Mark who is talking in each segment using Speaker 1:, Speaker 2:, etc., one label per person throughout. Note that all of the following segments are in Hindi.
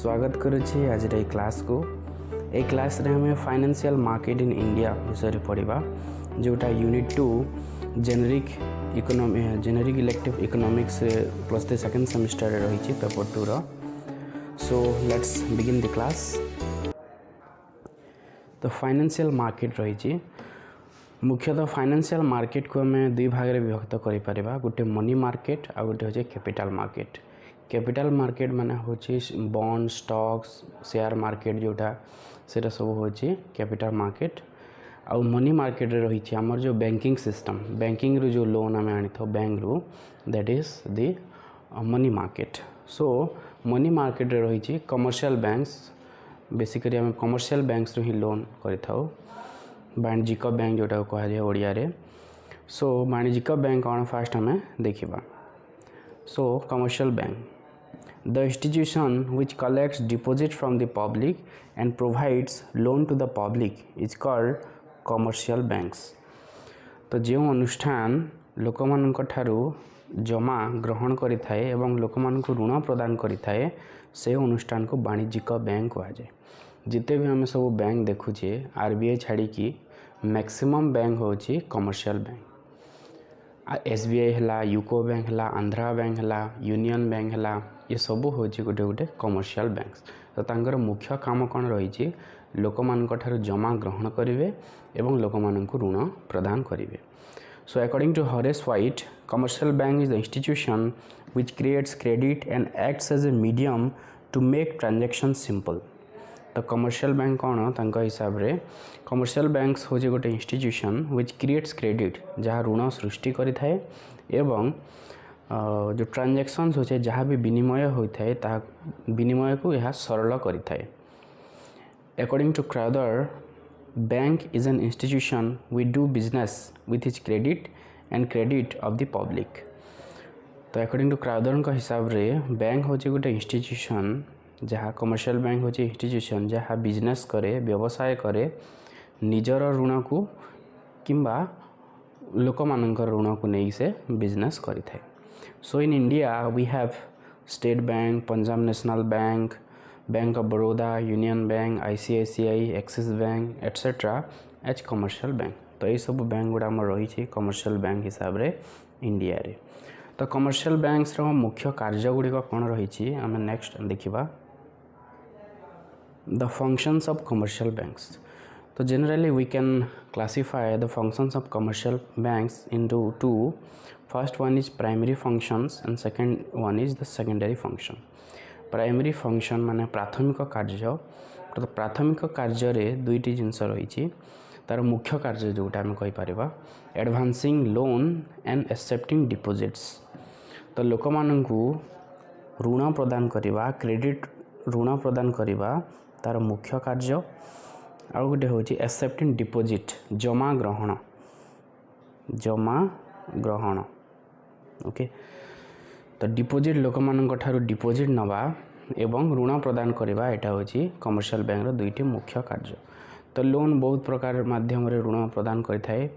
Speaker 1: स्वागत करुछि आज रे क्लास को। ए क्लास रे हमें फाइनेंशियल मार्केट इन इंडिया विषय पढ़ा जोटा unit 2 generic elective economics plus 3 second semester रही पेपर 2 रो। So let's begin the class. तो फाइनेंशियल मार्केट रही मुख्यतः फाइनेंशियल मार्केट को हमें दुई भाग में विभक्त करें, गोटे मनी मार्केट आ गोटे हूँ कैपिटल मार्केट। कैपिटल मार्केट माने होची बॉन्ड स्टॉक्स शेयर मार्केट जोटा सेटा सब होची कैपिटल मार्केट। आउ मनी मार्केट रे रही आमर जो बैंकिंग सिस्टम बैंकिंग रो जो लोन आम आनी था बैंक रू that is the money market. So money market रे रही कमर्शियल बैंक्स बेसिकली आम कमर्शियल बैंक्स रू ही लोन करिथाउ वाणिज्यिक बैंक जोटा कह जाए ओडिया रे। सो वाणिज्यिक बैंक कौन फास्ट आम देखा। सो commercial bank the institution which collects deposit from the public and provides loan to the public is called commercial banks। तो जो अनुष्ठान लोक मानक ठारू जमा ग्रहण करि थाए एवं लोक मानक ऋण प्रदान करि थाए से अनुष्ठान को वाणिज्यिक बैंक कहा जाए। जिते भी हम सब बैंक देखुचे आरबीआई छाड़ी की मैक्सिमम बैंक होची कमर्शियल बैंक। एसबीआई है, यूको बैंक है, आंध्रा बैंक है, यूनियन बैंक है, ये सब हूँ गोटे गोटे कमर्शियल बैंक्स। तो तांकर मुख्य काम कौन रही लोक मानक ठारू जमा ग्रहण करेंगे एवं लोक मानक ऋण प्रदान करेंगे। So according to Horace White commercial bank is the institution which creates credit and acts as a medium to make transaction simple. तो कमर्शियल बैंक कौन तांका हिसाब रे कमर्शियल बैंक्स हूँ गोटे इंस्टीट्यूशन व्हिच क्रिएट्स क्रेडिट जहाँ ऋण सृष्टि करि थाए एवं जो ट्रांजैक्शंस होचे जहाँ भी विनिमय होता है ता विनिमय को यह सरल करि थाए। According to Crowther bank is an institution we do business with is credit and credit of the public. तो अकॉर्डिंग टू क्राउदर का हिसाब रे बैंक हूँ गोटे इंस्टीट्यूशन जहाँ कमर्शियल बैंक हूँ इंस्टीट्यूशन जहाँ बिजनेस करे व्यवसाय करे निजर ऋण को किंबा लोक मानकर ऋण को नहीं से बिजनेस करि थाए। So in India we have State Bank, Punjab National Bank, Bank of Baroda, Union Bank, ICICI, Axis Bank etc. as commercial bank। तो ये सब बैंक गुड़ा आम रही कमर्शियल बैंक हिसाब रे इंडिया रे। तो कमर्शियल बैंक्स रो मुख्य कार्य गुड़िक कौन रही आम नेक्स्ट देखा। The functions of commercial banks. तो generally we can classify the functions of commercial banks into two. First one is primary functions and second one is the secondary function। Primary function माने प्राथमिक कार्य। तो प्राथमिक कार्य रे दुईटी जिनस रही तार मुख्य कार्य जोटा आम कहीपर advancing loan and accepting deposits. तो लोक मानू ऋण प्रदान करवा क्रेडिट ऋण प्रदान करवा तार मुख्य कार्य। आउ गोटे हूँ एक्सेप्टिंग डिपोजिट जमा ग्रहण ओके। तो डिपोजिट लोक मानक ठारू डिपोजिट नवा एवं ऋण प्रदान करवा यहाँ हूँ कमर्शियल बैंक रो दुईटी मुख्य कार्य। तो लोन बहुत प्रकार माध्यम रे ऋण प्रदान करिथाए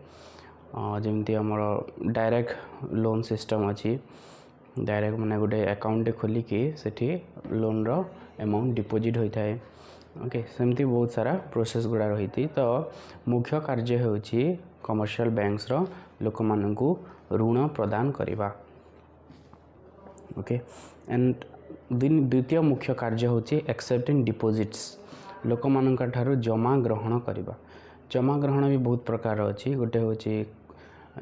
Speaker 1: जमती आमर डायरेक्ट लोन सिस्टम अच्छी डायरेक्ट माने गोटे अकाउंट खोलिकी सेठी लोन रो अमाउंट डिपोजिट होता है ओके। सेमती बहुत सारा प्रोसेस गुड़ा रही थी। तो मुख्य कार्य होची कमर्शियल बैंक्स रो लोक मानकू ऋण प्रदान करवा ओके। एंड द्वितीय मुख्य कार्य होची एक्सेप्टिंग डिपोजिट्स लोक मानक ठारू जमा ग्रहण करवा। जमा ग्रहण भी बहुत प्रकार अच्छी गोटे होची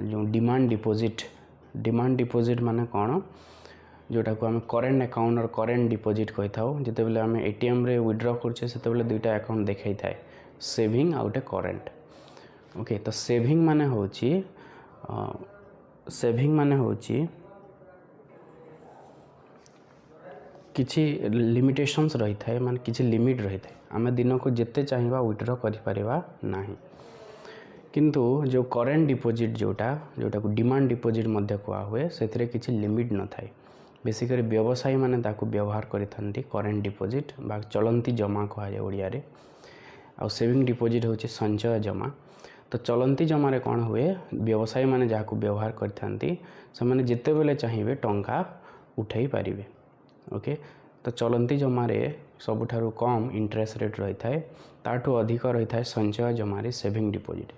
Speaker 1: जो डिमांड डिपोजिट माने कौन जोटा को आम करेन्ट अकाउंट और करेन्ट डिपोजिट कही था। जिते बेले आम एटीएम रे विड्रॉ करछे सेते बेले दुईटा अकाउंट देखाई थाए सेविंग आउटे करेन्ट ओके। तो सेविंग माने होची किछि लिमिटेशंस रही थाए माने किछि लिमिट रही थाए आम दिन को जिते चाहिए विड्रॉ करि परिबा नाही। किंतु जो करेन्ट डिपोजिट जोटा को डिमांड डिपोजिट मध्य कुआ हुए से किछि लिमिट न थाए। बेसिकली व्यवसायी माने ताकू व्यवहार करिथांती करेन्ट डिपोजिट बा चलंती जमा कहा जाए ओडिया रे। आ सेविंग डिपोजिट होची संचय जमा। तो चलंती जमा रे कौन हुए व्यवसायी माने जाकू व्यवहार करिथांती से माने जिते बेले चाहिए टंका उठाई पारिबे ओके। तो चलती जमारे सबुठारु कम इंटरेस्ट रेट रही थाए ताठू अधिक रही थाए संचय जमारे सेविंग डिपॉजिट।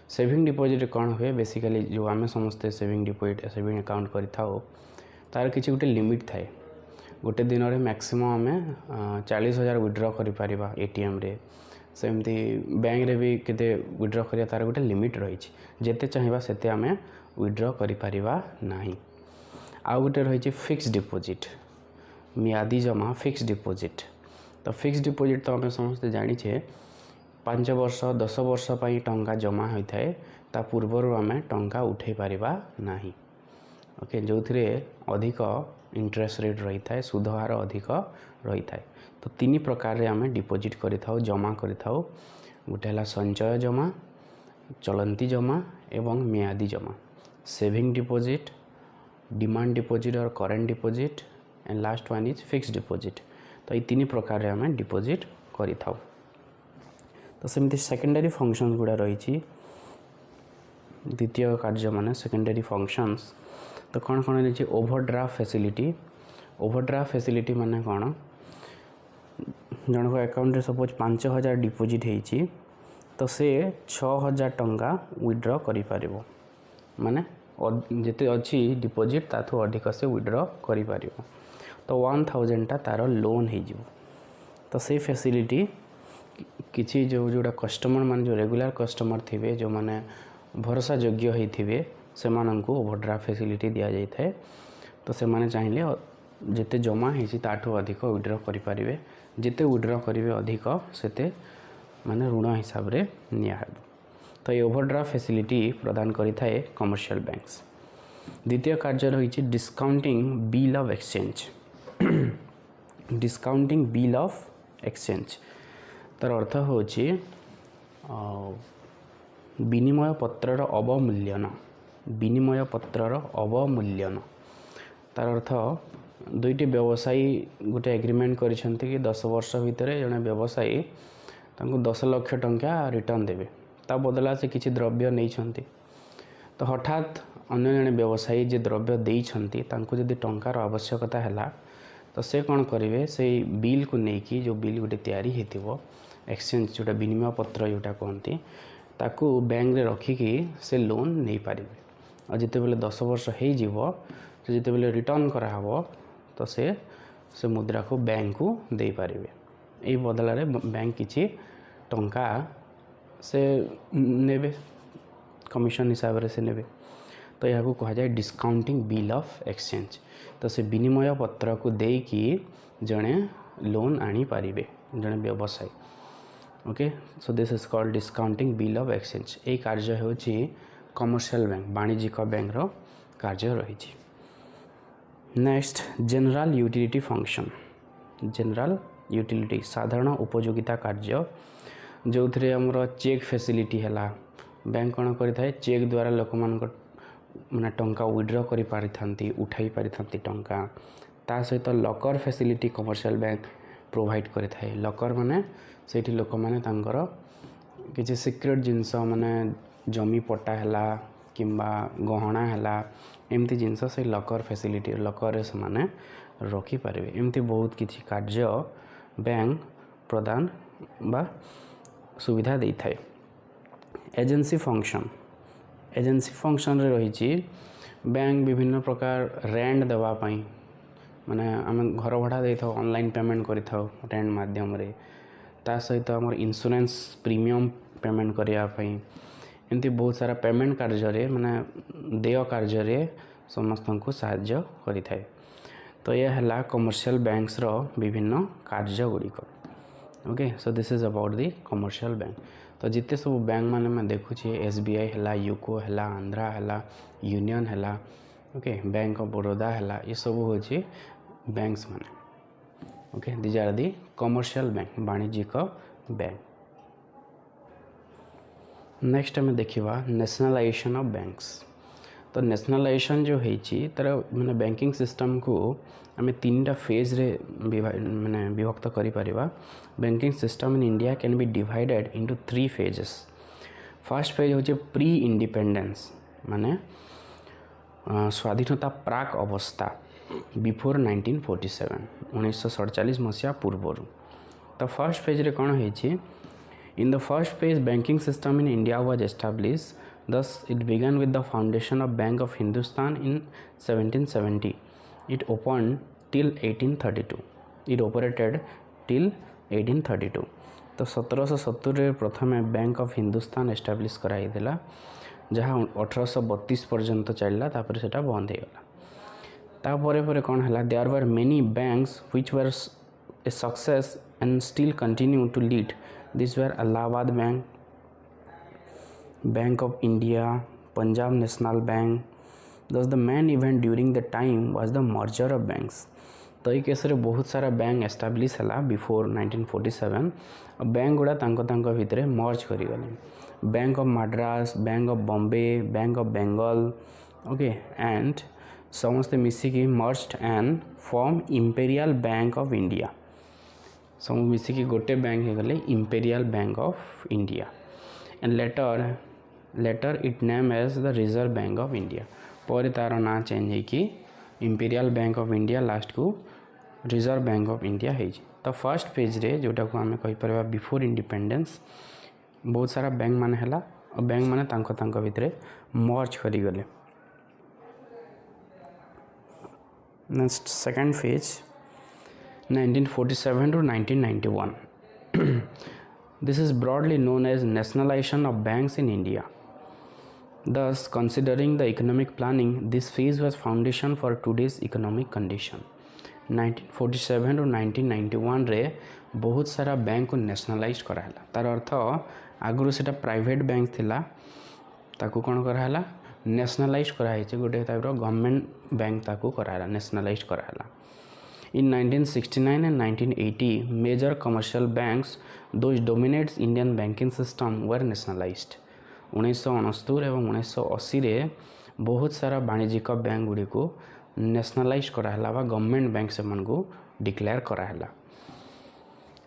Speaker 1: सेविंग डिपॉजिट कौन हुए बेसिकली जो आम समस्ते सेविंग डिपॉजिट सेविंग अकाउंट करि थाओ तार किसी गोटे लिमिट थाए। गोटे दिन में मैक्सिमम आम 40,000 विड्रॉ करिपारिबा एटीएम रे सेमती बैंक रे भी केते विड्रॉ करिया तार गोटे लिमिट रही जेते चाहिबा सेते आमे विड्रॉ करिपारिबा नाही। आ गोटे रही फिक्स डिपॉजिट मियादी जमा फिक्स डिपॉजिट। तो फिक्स डिपॉजिट तो आम समस्ते जानिछे 5 वर्ष 10 वर्ष पर टंका जमा होता है ता पूर्वर आम टंका उठे पारिबा नाही। ओके जो थे अधिक इंटरेस्ट रेट रही थाए सुध हार अधिक रही थाए। तो 3 प्रकार रे आम डिपॉजिट करि थाउ जमा करि थाउ। गोटे हला संचय जमा चलती जमा एवं मियादी जमा सेविंग डिपॉजिट डिमांड डिपॉजिट और current deposit and last one is fix deposit. तो ये 3 प्रकार रे आम डिपॉजिट करि थाउ। तो सेमती सेकेंडरी फंक्शंस गुड़ा रही द्वितीय कार्य माने सेकेंडरी फंक्शंस। तो कौन कौन रही ओवरड्राफ्ट फैसिलिटी। ओवरड्राफ्ट फैसिलिटी माने कौन जनक अकाउंट रे सपोज 5,000 डिपॉजिट होती तो से 6,000 टंका विड्रॉ करि पारिबो माने जिते अच्छी डिपॉजिट ताथु अधिक से विड्रॉ करि पारिबो। तो 1,000 टा तार लोन हो जिवो। तो से फैसिलिटी किसी जोड़ा कस्टमर मान जो रेगुलर कस्टमर थे जो माने भरोसा योग्य होते से ओवरड्राफ्ट फैसिलिटी दि जाए। तो से माने चाहिए जिते जमा होठू अधिक विड्रॉ करें जिते विड्रॉ करेंगे अधिक सेते माने ऋण हिसाब रे निया हेबो। तो ये ओवरड्राफ्ट फैसिलिटी प्रदान करिथाए कमर्शियल बैंक्स। द्वितीय कार्य रही discounting bill of exchange. Discounting bill of exchange तार अर्थ होची विनिमय पत्रर अवमूल्यन। विनिमय पत्रर अवमूल्यन तार अर्थ दुईटी व्यवसायी गोटे एग्रीमेंट करिसेंती कि 10 वर्ष भितर जड़े व्यवसायी तांको 10 लाख टंका रिटर्न देवे ता बदला से किसी द्रव्य नहीं। तो हठात अन्य जड़े व्यवसायी जे द्रव्य देइछंती तांको जदि टंकार आवश्यकता है तो से कौन करेंगे से बिल को लेकिन जो बिल गोटे तैयारी हेतिबो एक्सचेंज जोटा विनिमय पत्र जोटा कहती ताकू बैंक रे रखिकी से लोन नहीं पारे। और जिते बेले 10 वर्ष हो जीवो तो जिते बेले रिटर्न कराहबो तो से मुद्रा को बैंक को दे पारे। यही बदला रे बैंक किछि टंका से नेबे कमिशन हिसाब रे से नेबे। तो यह को कहा जाए डिस्काउंटिंग बिल ऑफ एक्सचेंज। तो से विनिमय पत्र को देकी जड़े लोन आनी पारिबे जड़े व्यवसायी। Okay so this is called discounting bill of exchange. यही कार्य होची कमर्शियल बैंक वाणिज्यिक बैंक रो कार्य रही। Next general utility function. General utility साधारण उपयोगिता कार्य जो थे आमर चेक फैसिलिटी है बैंक कौन करें चेक द्वारा लोक मान माने टंका विड्रॉ करि पारिथांती उठाई पारिथांती टंका। ता सहित लकर फैसिलिटी कमर्शियल बैंक प्रोवाइड करि थाए। लकर माने सेठी लोक माने तांकर किसी सिक्रेट जिनस माने जमी पट्टा हैला किंबा गहना हैला एमती जिनस से लकर फैसिलिटी लकर से माने रखी पारे। एमती बहुत किछि कार्य बैंक प्रदान बा सुविधा दे थाए। Agency function. एजेंसी फंक्शन रे रही बैंक विभिन्न प्रकार रेंट देवाई माने आम घर भड़ा दे था ऑनलाइन पेमेंट करि थाउ रेंट माध्यम रे। ता सहित आमर इंश्योरेंस प्रीमियम पेमेंट करने एमती बहुत सारा पेमेंट कार्य रे माने देय कार्य रे समस्त को साहाय्य करि थाए। तो यह है कमर्शियल बैंक्स रो विभिन्न कार्य गुड़िक। Okay so this is about the commercial bank. तो जिते सब बैंक माने मैं देखुची एसबीआई है यूको है आंध्रा है यूनियन है ओके बैंक ऑफ बड़ौदा है ये सब हूँ बैंक्स माने। Okay these are the commercial bank वाणिज्यिक बैंक। नेक्स्ट आम देखा नेशनलाइजेशन ऑफ बैंक्स। तो नेशनलाइजेशन जो होती तार माने बैंकिंग सिस्टम को आम 3टा फेज रे माने विभक्त करि परिबा। Banking system in India can be divided into 3 phases. First phase होचे प्री इंडिपेंडेंस माने स्वाधीनता प्राक अवस्था बिफोर 1947 1947 मसीहा पूर्वर। तो फर्स्ट फेज रे कौन है? In the first phase banking system in India was establish, thus it began with the foundation of Bank of Hindustan in 1770. It opened till 1832. It operated till 1832. तो 1770 प्रथम बैंक ऑफ हिंदुस्तान एस्टाब्लिश कराई देला, जहाँ 1832 पर्यंत चलला, तापर सेटा बंद हो गला। तापर पर कौन है? There were many banks which were a success and still continue to lead. This were Allahabad Bank, Bank of India, Punjab National Bank. Thus the main event during the time was the merger of banks. तो ये केस रे बहुत सारा बैंक एस्टाब्लिश है बिफोर 1947। बैंक गुड़ा तांको भितर मर्ज करी गले। Bank of Madras, Bank of Bombay, Bank of Bengal, okay, and समस्ते मिसिकी merged and form Imperial Bank of India. सब मिसिकी गोटे बैंक हो गले Imperial Bank of India. And later it name as the Reserve Bank of India. पर तार ना चेंज है कि Imperial Bank of India last को रिजर्व बैंक ऑफ इंडिया है। तो फर्स्ट पेज रे जोटा को आम कहीपर बिफोर इंडिपेंडेंस बहुत सारा बैंक मान है, और बैंक मान तांको भितर मर्ज करी गले। Next second phase 1947 to 1991. This is broadly known as nationalization of banks in India. Thus, considering the economic planning, this phase was foundation for today's economic condition. 1947 to 1991 रे बहुत सारा बैंक को नेशनलाइज कराला। तार अर्थ आगुरी से प्राइवेट बैंक थिला, ताकू कौन कराला? नेशनलाइज कराई, गोटे टाइप गवर्नमेंट बैंक ताकू कराला, नेशनलाइज कराला। In 1969 and 1980, major commercial banks, those dominates Indian banking system, were nationalized. 1969 एवं 1980 रे बहुत सारा वाणिज्यिक बैंक गुड़ी को नेशनलाइज कराला वा गवर्नमेंट बैंक से मन को डिक्लेयर कराला।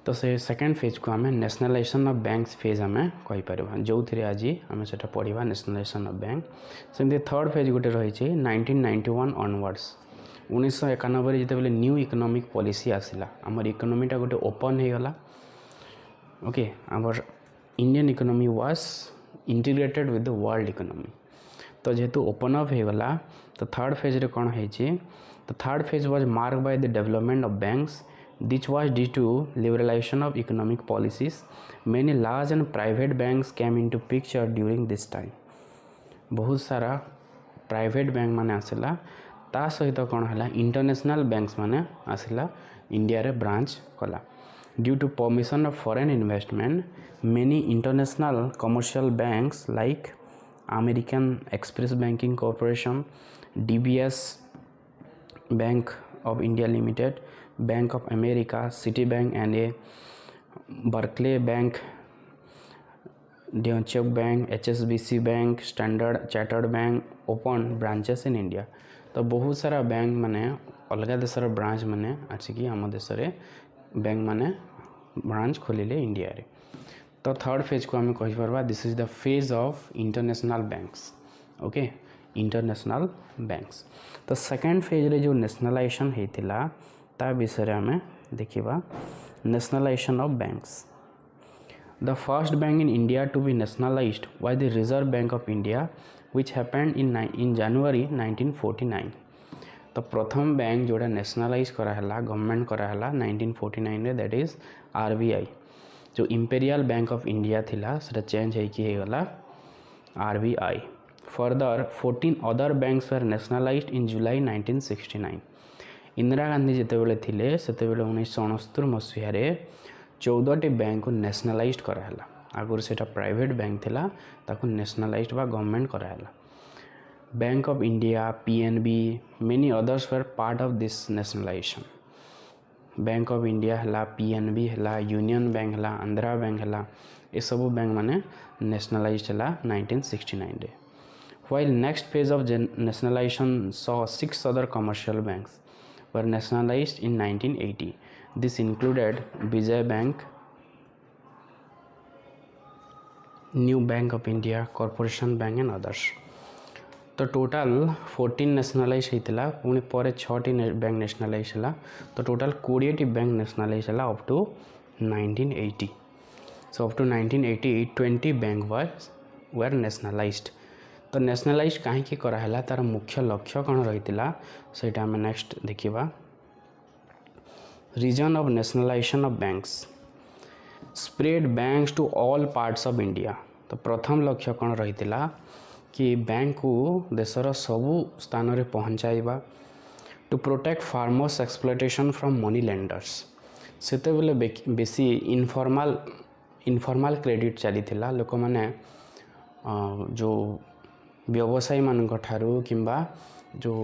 Speaker 1: तो से सेकेंड फेज को आम नेशनलाइजेशन ऑफ बैंक्स फेज आम कहीपर, जो थे आज आम से पढ़ा नेशनलाइजेशन ऑफ बैंक। सेमती थर्ड फेज गोटे रही 1991 ऑनवर्ड्स। 1991 जिते न्यू इकोनॉमिक पॉलिसी आसला, आमर इकोनॉमीटा गोटे ओपन हो गला। ओके, आमर Indian economy was integrated with the world economy. तो जेहेतु ओपन अप हो गला, तो थर्ड फेज रे कौन है? तो third phase was mark by the development of banks, which was due to liberalisation of economic policies. Many large and private banks came into picture during this time. बहुत सारा प्राइवेट बैंक माने आसला, ता सहित कौन है? इंटरनेशनल बैंक्स माने आसला, इंडिया रे ब्रांच कला। Due to permission of foreign investment, many international commercial banks like American Express Banking Corporation, DBS Bank of India Limited, Bank of America, Citibank NA, Barclays Bank, Deutsche Bank, HSBC Bank, Standard Chartered Bank open branches in India. तो बहुत सारा बैंक माने अलग देशर ब्रांच माने आसिकी आम देश बैंक माने ब्रांच खोलिले इंडिया रे। तो थर्ड फेज को आम कहीपर this is the phase of international banks. Okay, international banks. तो सेकेंड फेज रे जो नेशनलाइजेशन होता ता विषय आम देखा nationalisation of banks. The first bank in India to be nationalised was the Reserve Bank of India which happened in January 1949. तो प्रथम बैंक जोड़ा नेशनलाइज कराला, गवर्नमेंट कराला 1949 रे, दैट इज RBI। जो इंपेरियल बैंक ऑफ इंडिया थिला सेटा चेंज होगला RBI। Further 14 other banks were nationalised in July 1969। Indira Gandhi जितेबले थिले सेतेबले 1969 मसीह 14टी बैंक को नेशनलाइज्ड कराला। आगुरी से प्राइवेट बैंक थिला, ताकू नेशनलाइज्ड बा गवर्नमेंट कराला। Bank of India, PNB, many others were part of this nationalisation. Bank of India है, PNB है, यूनियन बैंक है, आंध्रा बैंक है, ये सब बैंक माने नेशनलाइज्ड है 1969 रे। While next phase of nationalisation saw 6 other commercial banks were nationalised in 1980। This included Vijaya Bank, New Bank of India, Corporation Bank and others. तो टोटाल 14 नेशनलाइज होता पुणी पर 6टी बैंक नेशनलाइज है तो टोटाल 20टी बैंक नेशनलाइज है up to 1980 so up to 1980 20 bank were nationalised तो नेशनलाइज कहीं कराला तार मुख्य लक्ष्य कौन रही से आम नेक्स्ट देखा reason of nationalisation of banks spread banks to all parts of India तो प्रथम लक्ष्य कौन रही कि बैंक को देशर सबू स्थान रे पहुँचाइबा to protect farmers exploitation from money lenders सेते बेले बेसी इनफॉर्मल क्रेडिट चली लोक मैंने जो व्यवसायी मान ठारू किंबा जो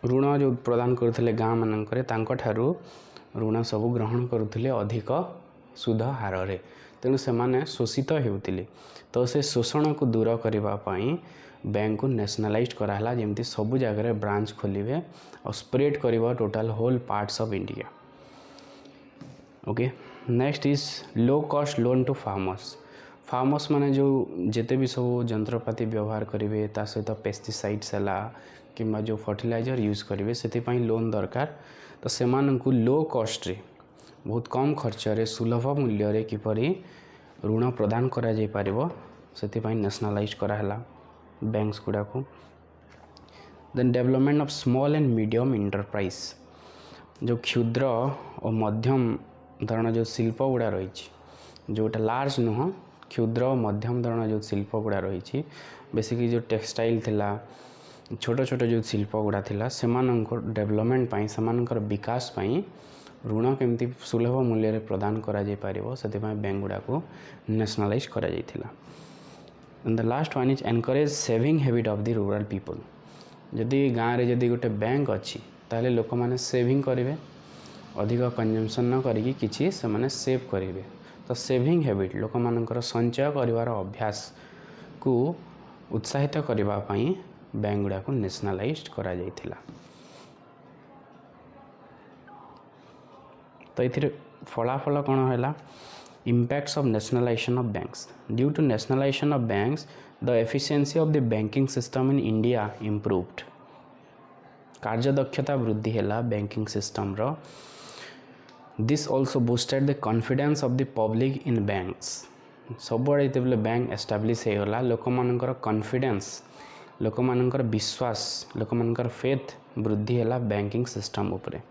Speaker 1: ऋण जो प्रदान करते गाँ मानक ऋण सब ग्रहण करुले अधिक सुध हार रे तेणु से माने शोषित होते तो से शोषण को दूर करने बैंक को नेशनलाइज कराला जमती सबू जगह ब्रांच खोलिए और स्प्रेड कर total whole parts of India okay next is low cost loan to farmers माने जो जिते भी सब जंत्रपाति व्यवहार करेंगे ता सहित पेस्टिसाइड्स है कि जो फर्टिलाइजर यूज करेंगे से लोन दरकार तो से लो कॉस्ट रे बहुत कम खर्च रे सुलभ मूल्य रे किपरि ऋण प्रदान करा जाय पारिबो से नेशनलाइज कराला बैंक्स गुड़ा को then development of small and medium enterprise जो क्षुद्र और मध्यम धरण जो शिल्प गुड़ा रही जोटा लार्ज नुह क्षुद्र और मध्यम धरण जो शिल्प गुड़ा रही बेसिकली जो टेक्सटाइल थिला छोट छोट जो शिल्प गुड़ा थिला डेवलपमेंट पाई सेमानकर विकास पाई ऋण केमती सुलभ मूल्य प्रदान करा जाय पारिबो से बैंक गुड़ा को नेशनलाइज करा जायथिला and the last one is encourage saving habit of the rural people जदि गाँव रे जदि गोटे बैंक अच्छी ताले लोक माने सेविंग करेंगे अधिक कंजम्पशन न करिकी किछि से माने सेव करेंगे तो सेविंग हैबिट लोक मानकर संचय करिवार अभ्यास को उत्साहित करबा पई बैंक गुड़ा को नेशनलाइज करा जायथिला तो ये फलाफल कौन है impacts of nationalization of banks due to nationalization of banks the efficiency of the banking system in India improved कार्यदक्षता वृद्धि है बैंकिंग सिस्टम रो this also boosted the confidence of the public in banks सब बड़े बैंक एस्टाब्लिश होगा लोक मानकर कॉन्फिडेंस लोक मानकर विश्वास लोक मानकर फेथ वृद्धि है बैंकिंग सिस्टम उपरे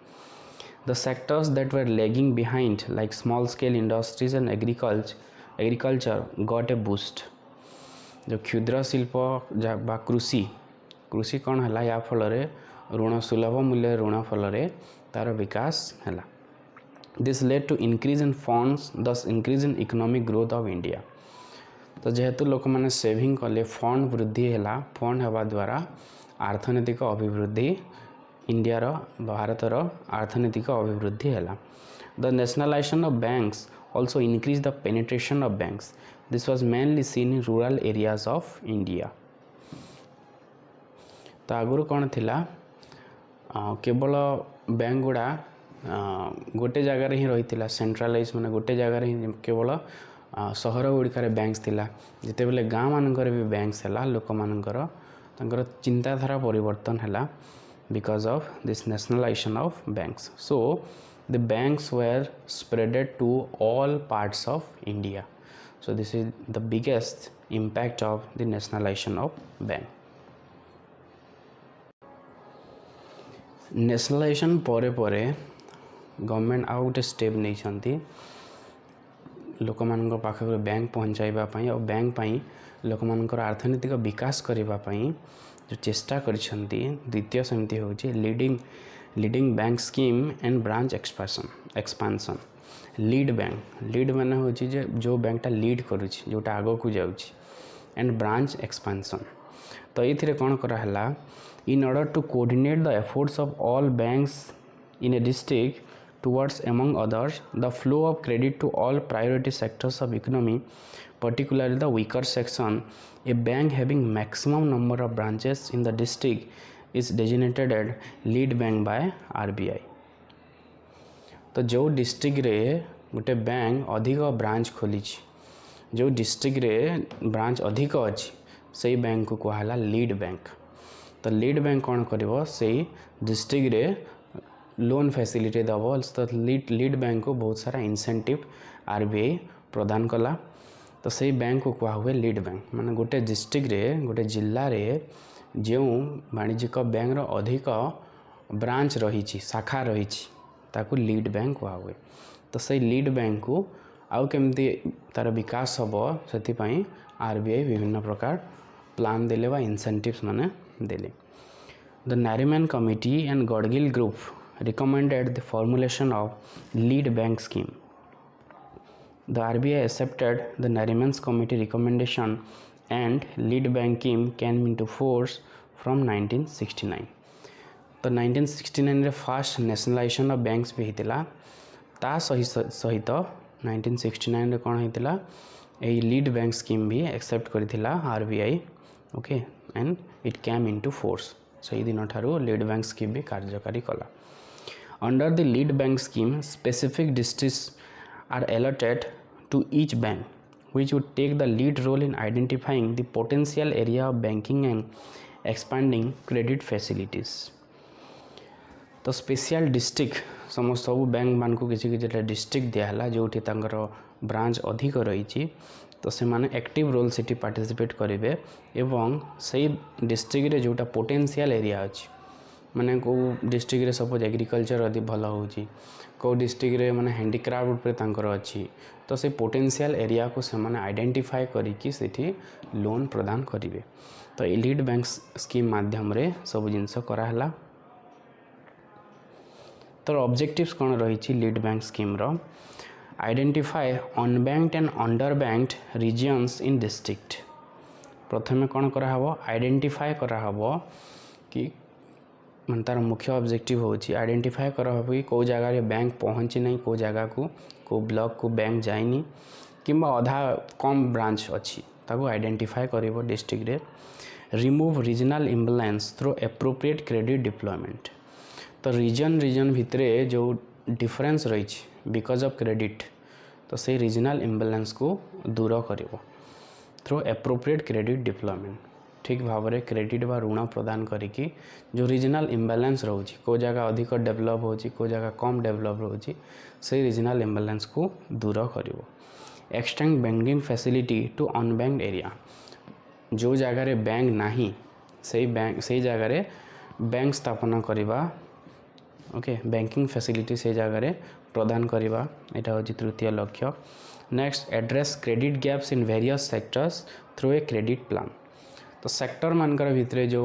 Speaker 1: The sectors that were lagging behind like small scale industries and agriculture got a boost जो क्षुद्र शिल्प बा कृषि कौन है या फल ऋण सुलभ मूल्य ऋण फल तार विकास है this led to increase in funds this increase in economic growth of India तो जेहेतु लोक मैंने सेविंग कले फंड वृद्धि है फंड हवा द्वारा आर्थनैतिक अभिवृद्धि इंडिया भारतर आर्थनैतिक अभिवृद्धि है the nationalisation of banks also increase the penetration of banks this was mainly seen in rural areas of India तो आगुरी कौन थिला केवल बैंक गुड़ा गोटे जगार ही रही सेंट्रलाइज माने गोटे जगार ही केवल सहर गुड़िकार बैंक्स थिला जिते बेले गाँव मानकर भी बैंक्स है लोक मानकर चिंताधारा परिवर्तन है because of this nationalization of banks so the banks were spreaded to all parts of India so this is the biggest impact of the nationalization of bank nationalization परे परे गवर्नमेंट आउ गोटे स्टेप नहीं छंती लोक मान पाखक बैंक पहुँचाइबा पई और बैंक पई लोक मानकर आर्थनैतिक विकास करबा पई जो चेष्टा करिसेंती द्वितीय सेमती होची leading bank scheme and branch expansion lead माने होची जे जो बैंकटा लीड करुची जोटा आगो को जाउची एंड ब्रांच एक्सपांशन तो ये कौन कराला in order to coordinate the efforts of all banks in a district towards among others the flow of credit to all priority sectors of economy particularly the weaker section a bank having maximum number of branches in the district is designated as lead bank by RBI तो जो डिस्ट्रिक्ट रे गोटे बैंक अधिक ब्रांच खोली जो डिस्ट्रिक्ट रे ब्रांच अधिक अच्छी से बैंक को कहला लीड बैंक तो लीड बैंक कौन करिवो सेही डिस्ट्रिक्ट रे लोन फैसिलिटी दबो। तो लीड बैंक को बहुत सारा इंसेंटिव आरबीआई प्रदान कला। तो सही बैंक को कहा हुए लीड बैंक। माने गोटे डिस्ट्रिक्ट रे गोटे जिल्ला रे जो वाणिज्यिक बैंक रो अधिक ब्रांच रही शाखा रही ताकू लीड बैंक कहा हुए। तो सही लीड बैंक को आउ केमती तार विकास हम से आरबीआई विभिन्न प्रकार प्लान देले वा इंसेंटिव्स माने देले। The Nariman committee and Gadgil group recommended the formulation of lead bank scheme. The RBI accepted the Nariman's committee recommendation and lead bank scheme came into force from 1969. तो 1969 रे फर्स्ट नेशनलाइजेशन ऑफ बैंक्स भी होता ता सहित 1969 रे कौन होता ये लीड बैंक स्कीम भी एक्सेप्ट करथिला RBI. Okay and it came into force. So ये दिन ठारू लीड बैंक स्कीम भी कार्यकारी कला। Under the lead bank scheme, specific districts are allotted to each bank, which would take the lead role in identifying the potential area of banking and expanding credit facilities. तो स्पेशल डिस्ट्रिक्ट समस्त सब बैंक मान को किसी डिस्ट्रिक्ट दिहला जो ब्रांच अधिक रही तो से माने एक्टिव रोल से पार्टिसिपेट करेंगे एवं सही डिस्ट्रिक्ट रे जोटा पोटेंशियल एरिया अच्छी माने को डिस्ट्रिक्ट रे सपोज एग्रीकल्चर अधिक भल हो को डिस्ट्रिक्ट रे माने हैंडीक्राफ्ट पे तांकर अच्छी तो से पोटेंशियल एरिया को से माने आइडेंटिफाई करिकी सेठी लोन प्रदान करेंगे। तो लीड बैंक स्कीम माध्यम रे सब जिनस कराला। तो ऑब्जेक्टिव्स कौन रही लीड बैंक स्कीम रो identify unbanked and under banked regions in district. प्रथमे कौन करा हबो आइडेंटिफाई करा हबो कि मन तार मुख्य ऑब्जेक्टिव होची आइडेंटिफाई करा हबो कि को जगह रे बैंक पहुँची नहीं को जगह को ब्लॉक को बैंक जाइनी किंबा आधा कम ब्रांच अच्छी ताको आइडेंटिफाई करिवो डिस्ट्रिक्ट रे। Remove regional imbalance through appropriate credit deployment. तो रीजन भितरे जो डिफरेंस रही बिकॉज ऑफ क्रेडिट तो से रीजनल इम्बैलेंस को दूर करिवो थ्रू एप्रोप्रिएट क्रेडिट डिप्लॉयमेंट। ठीक भाव में क्रेडिट व ऋण प्रदान करिकी जो रीजनल इम्बैलेंस रोची को जगह अधिक डेवलप होची को जगह कम डेवलप रोची से रीजनल इम्बैलेंस को दूर करिवो। Extend banking facility to unbanked area. जो जगह रे बैंक नाही से जगह रे बैंक स्थापना करिबा। ओके बैंकिंग फैसिलिटी से जगह रे प्रदान करिबा एटा होची तृतीय लक्ष्य। Next address credit gaps in various sectors through a credit plan. तो सेक्टर मानकर भितरे जो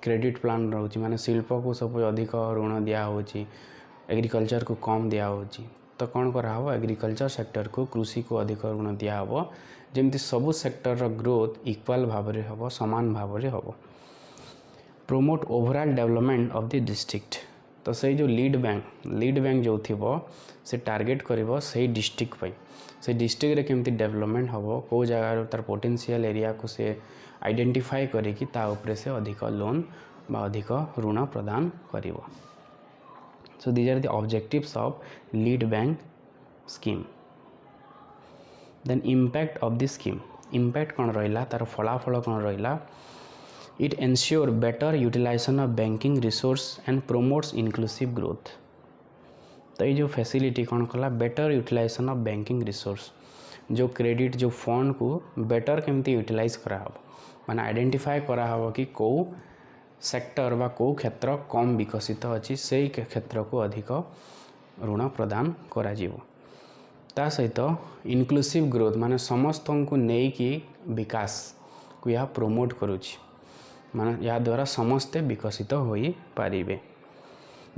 Speaker 1: क्रेडिट प्लान रोची माने शिल्प को सब अधिक ऋण दिया होची एग्रीकल्चर को कम दिया होची तो कौन करा हो एग्रीकल्चर सेक्टर को कृषि को अधिक ऋण दिया हो जेमती सबु सेक्टर रो ग्रोथ इक्वल भाव में हम समान भाव में हम। Promote overall development of the district. तो से जो लीड बैंक जो थी से टार्गेट करिवो से डिस्ट्रिक्ट पे से डिस्ट्रिक्ट रे केमती डेवलपमेंट हम को जगह तार पोटेंशियल एरिया को से आइडेंटिफाई करिकी ता ऊपर से अधिक लोन बा अधिक ऋण प्रदान करिवो। So these are the objectives of lead bank scheme. Then impact of the scheme. Impact कौन रहिला तार फलाफल कौन रहिला। It ensure better utilisation of banking resource and promotes inclusive growth. तो ये जो फैसिलिटी कौन कला better utilisation of banking resource जो क्रेडिट जो फंड को बेटर केमती यूटिलाइज करा माने आइडेंटिफाई करा हबो कि को सेक्टर बा को क्षेत्र कम विकसित अच्छी से क्षेत्र को अधिक ऋण प्रदान करा जीवो। ता सहित इनक्लूसिव ग्रोथ माने समस्त को नेकी विकास को यह प्रोमोट करुछि माने या द्वारा समस्ते विकसित होई पारिबे।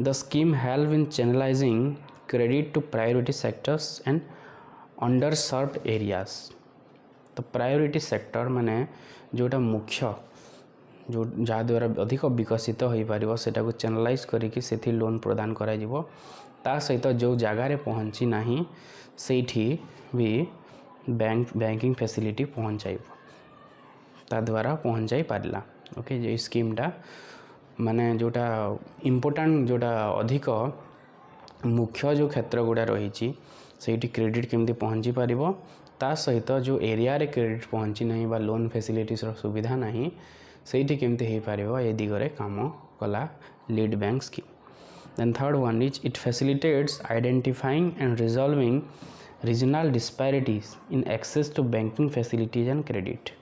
Speaker 1: The scheme help in channelising credit to priority sectors and under served areas. तो प्रायोरिटी सेक्टर माने जोटा मुख्य जो जहाँ द्वारा अधिक विकसित हो पार सेटा को चैनलाइज करिकी सेठी लोन प्रदान करा जिवो। ता सहित जो जगार रे पहुँची नाही सेठी भी बैंकिंग फैसिलिटी पहुँचाइबो ता द्वारा पहुँचाई पारला। ओके जो स्कीमटा माने जोटा इम्पोर्टेंट जोटा अधिक मुख्य जो क्षेत्र गुड़ा रही सेठी क्रेडिट केमती पहुँची पारिबो ता सहित जो एरिया रे क्रेडिट पहुँची नहीं बा लोन फैसिलिटीज सुविधा नहीं ସେଇଠି କେମିତି ହେଇପାରିବ ଏ ଦିଗରେ କାମ କଲା lead bank scheme. Then third one is it facilitates identifying and resolving regional disparities in access to banking facilities and credit।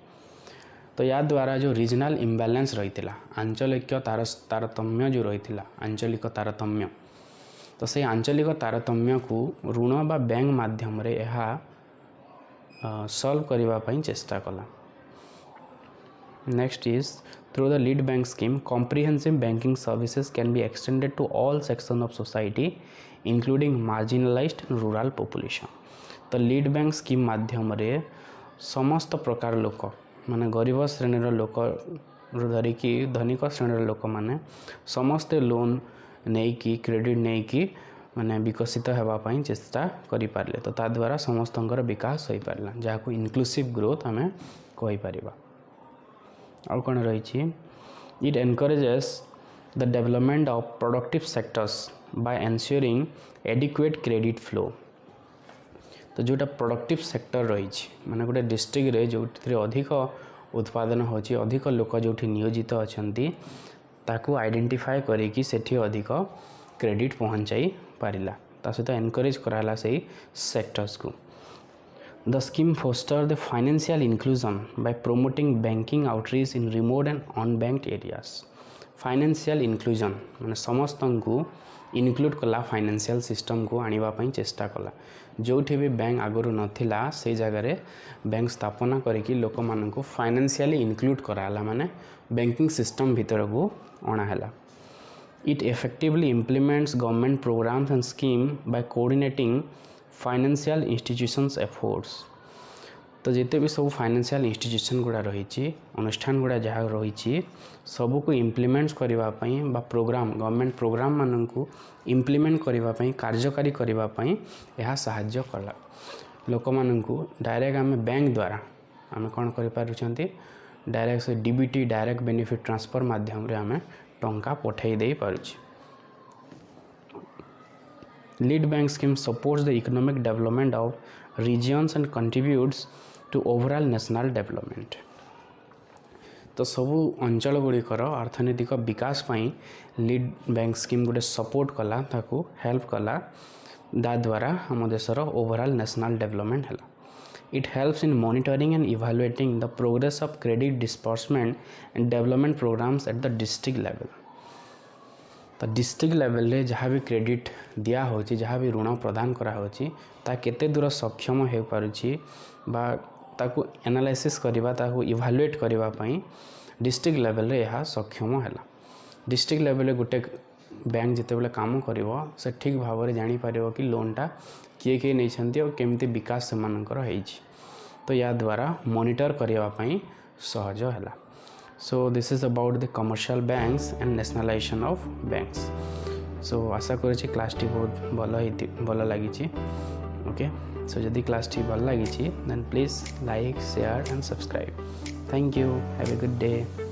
Speaker 1: तो या द्वारा जो रीजनल इम्बालांस रही आंचलिक तारतम्य जो रही आंचलिक तारतम्य तो से आंचलिक तारतम्य को ऋण बा बैंक माध्यम रे यह सॉल्व करने चेष्टा कला। Next is through the lead bank scheme comprehensive banking services can be extended to all section of society including marginalised rural population. तो लीड बैंक स्कीम माध्यम रे समस्त प्रकार लोक माने गरीब श्रेणीर लोक धरिकी धनिक श्रेणीर लोक माने समस्ते लोन नहीं कि क्रेडिट नहीं कि माने विकसित होगापाई चेष्टा करि पारले। तो ता द्वारा समस्तंकर विकास हो पारला जहाँ इनक्लूसिव ग्रोथ आम कहीपर। आउ कौन रही it encourages the development of productive sectors by ensuring adequate credit flow. तो जोटा प्रोडक्टिव सेक्टर रही माने गोटे डिस्ट्रिक्ट रे जो अधिक उत्पादन होची अधिक लोक जो नियोजित अछंती ताकू आइडेंटिफाई करिकी सेठी अधिक क्रेडिट पहुँचाई पारिला ता सहित एनकरेज कराला से सेक्टर्स को। The scheme foster the financial inclusion by promoting banking outreach in remote and unbanked areas. Financial inclusion माने समस्त को इनक्लूड कला फाइनेंशियल सिस्टम को आने चेष्टा कला जो भी बैंक आगुरी नथिला से जगह बैंक स्थापना करिकी लोक मानू फाइनेंशियली इनक्लूड कराला माने बैंकिंग सिस्टम भीतर को अणाला। It effectively implements government programmes and scheme by coordinating financial institutions efforts. तो जिते भी सब फाइनेंशियल इंस्टीट्यूशन गुड़ा रही अनुष्ठान गुड़ा जहाँ रही सबू को इम्प्लीमेंट्स करने बा प्रोग्राम गवर्नमेंट प्रोग्राम मान को इम्प्लीमेंट करने कार्यकारी करने यह साहाय्य कला लोक मानू डायरेक्ट आम बैंक द्वारा आम कौन कर डायरेक्ट से डीबीटी डायरेक्ट बेनिफिट ट्रांसफर माध्यम रे आम टंका पठे दे पारुछि। Lead bank scheme supports the economic development of regions and contributes to overall national development। तो सबू अंचल गुड़िकर अर्थनैतिक विकास पाई लीड बैंक स्कीम गोटे सपोर्ट कला ताकू हेल्प कला दा द्वारा हम देशर ओवरऑल नेशनल डेवलपमेंट है। It helps in monitoring and evaluating the progress of credit disbursement and development programmes at the district level. तो डिस्ट्रिक्ट लेवल रे जहाँ भी क्रेडिट दिया होची जहाँ भी ऋण प्रदान करा होची ता केते दूर सक्षम हो पारुची बा ताकू एनालाइसिस करबा ताकू इवैल्यूएट करबा पई डिस्ट्रिक्ट लेवल रे यह सक्षम हैला। डिस्ट्रिक्ट लेवल रे गुटे बैंक जिते बेले काम करिवो से ठीक भाव में जानी पारिबो कि लोनटा किए किए नहीं छंती और केमती विकास से मानकर होईची तो या द्वारा मॉनिटर करबा पई सहज हैला। So this is about the commercial banks and nationalization of banks। So आशा करुँचे क्लास टी बहुत भल लगी। ओके सो जदि क्लास टी भल लगी then please like share and subscribe। Thank you, have a good day।